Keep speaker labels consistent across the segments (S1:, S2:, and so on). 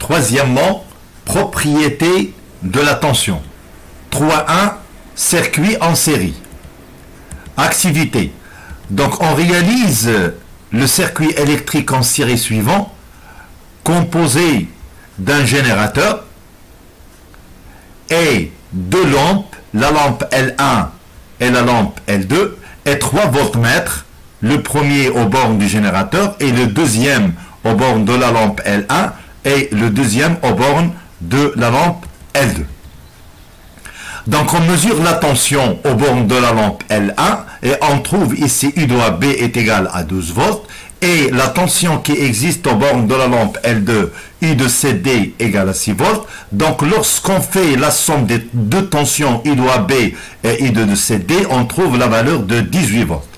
S1: Troisièmement, propriété de la tension. 3.1, circuit en série. Activité. Donc on réalise le circuit électrique en série suivant, composé d'un générateur et deux lampes, la lampe L1 et la lampe L2, et 3 voltmètres, le premier aux bornes du générateur et le deuxième aux bornes de la lampe L1 et le deuxième aux bornes de la lampe L2. Donc on mesure la tension aux bornes de la lampe L1 et on trouve ici U de AB est égal à 12 volts et la tension qui existe aux bornes de la lampe L2, U de CD égale à 6 volts. Donc lorsqu'on fait la somme des deux tensions U de AB et U de CD, on trouve la valeur de 18 volts.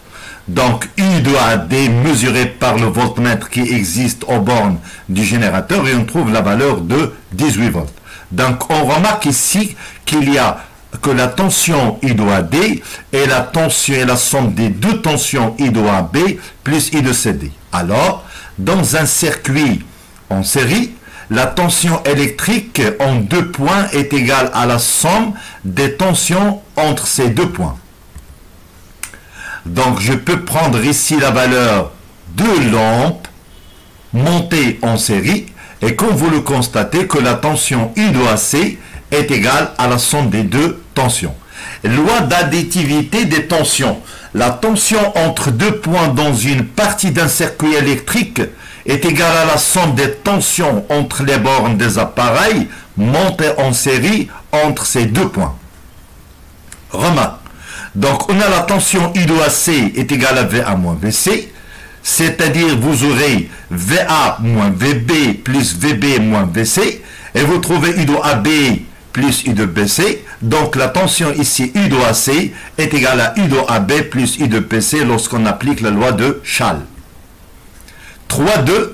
S1: Donc U de AD mesuré par le voltmètre qui existe aux bornes du générateur et on trouve la valeur de 18 volts. Donc on remarque ici qu'il y a que la tension I de AD est la tension et la somme des deux tensions I de AB plus I de CD. Alors, dans un circuit en série, la tension électrique en deux points est égale à la somme des tensions entre ces deux points. Donc, je peux prendre ici la valeur de lampes montées en série et comme vous le constatez que la tension I de AC est égale à la somme des deux tensions. Loi d'additivité des tensions. La tension entre deux points dans une partie d'un circuit électrique est égale à la somme des tensions entre les bornes des appareils montées en série entre ces deux points. Remarque. Donc, on a la tension I de AC est égale à VA moins VC, c'est-à-dire vous aurez VA moins VB plus VB moins VC, et vous trouvez U de AB plus U de BC, donc la tension ici U de AC est égale à U de AB plus U de BC lorsqu'on applique la loi de Schall. 3.2,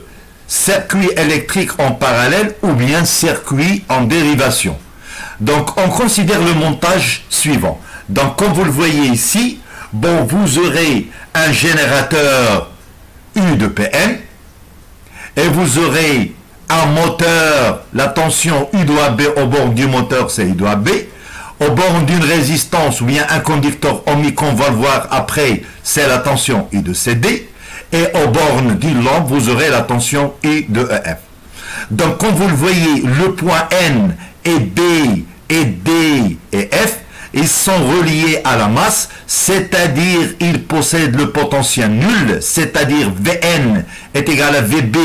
S1: circuit électrique en parallèle ou bien circuit en dérivation. Donc on considère le montage suivant. Donc comme vous le voyez ici, bon, vous aurez un générateur U de PN et vous aurez un moteur, la tension U de AB au bord du moteur c'est U de AB, au bord d'une résistance ou bien un conducteur ohmique, on va le voir après, c'est la tension U de CD, et au borne d'une lampe vous aurez la tension U de EF. Donc comme vous le voyez, le point N et B et D et F, ils sont reliés à la masse, c'est-à-dire ils possèdent le potentiel nul, c'est-à-dire Vn est égal à Vb,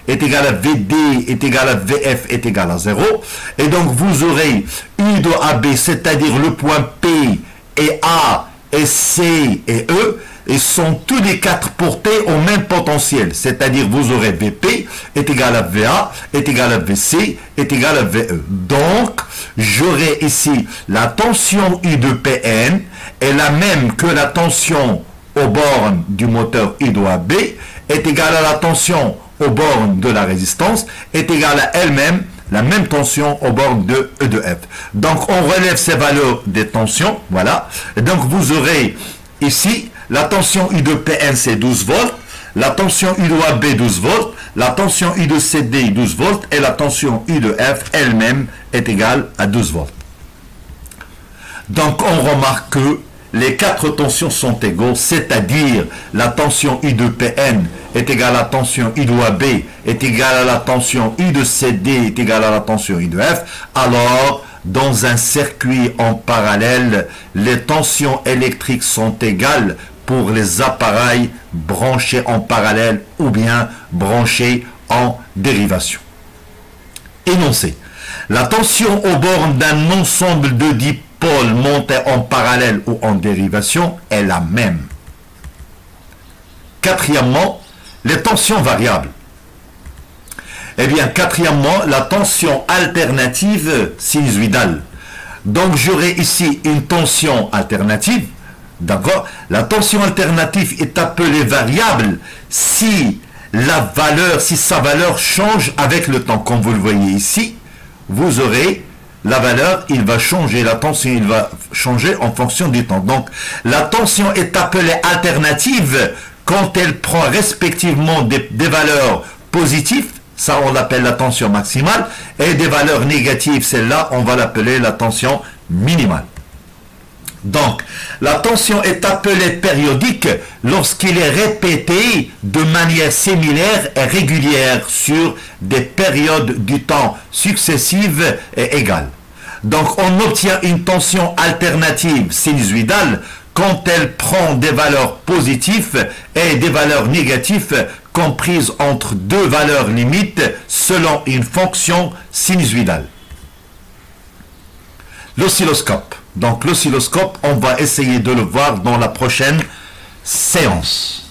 S1: est égal à Vd, est égal à Vf, est égal à 0. Et donc vous aurez U de AB, c'est-à-dire le point P et A et C et E, ils sont tous les quatre portés au même potentiel, c'est-à-dire vous aurez Vp est égal à Va, est égal à Vc, est égal à Ve. Donc, j'aurai ici la tension U de Pn est la même que la tension aux bornes du moteur U de AB, est égale à la tension aux bornes de la résistance, est égale à elle-même la même tension aux bornes de E de F. Donc, on relève ces valeurs des tensions, voilà. Et donc, vous aurez ici la tension U de Pn c'est 12 volts, la tension U de AB 12 volts, la tension U de CD 12 volts et la tension U de F elle-même est égale à 12 volts. Donc on remarque que les quatre tensions sont égaux, c'est-à-dire la tension U de Pn est égale à la tension U de AB est égale à la tension U de CD est égale à la tension U de F. Alors dans un circuit en parallèle, les tensions électriques sont égales pour les appareils branchés en parallèle ou bien branchés en dérivation. Énoncé. La tension aux bornes d'un ensemble de dipôles montés en parallèle ou en dérivation est la même. Quatrièmement, les tensions variables. Eh bien, quatrièmement, la tension alternative sinusoïdale. Donc, j'aurai ici une tension alternative. D'accord? La tension alternative est appelée variable si sa valeur change avec le temps. Comme vous le voyez ici, vous aurez la valeur, il va changer, la tension, il va changer en fonction du temps. Donc, la tension est appelée alternative quand elle prend respectivement des valeurs positives, ça on l'appelle la tension maximale, et des valeurs négatives, celle-là, on va l'appeler la tension minimale. Donc, la tension est appelée périodique lorsqu'il est répété de manière similaire et régulière sur des périodes du temps successives et égales. Donc, on obtient une tension alternative sinusoïdale quand elle prend des valeurs positives et des valeurs négatives comprises entre deux valeurs limites selon une fonction sinusoïdale. L'oscilloscope. Donc l'oscilloscope, on va essayer de le voir dans la prochaine séance.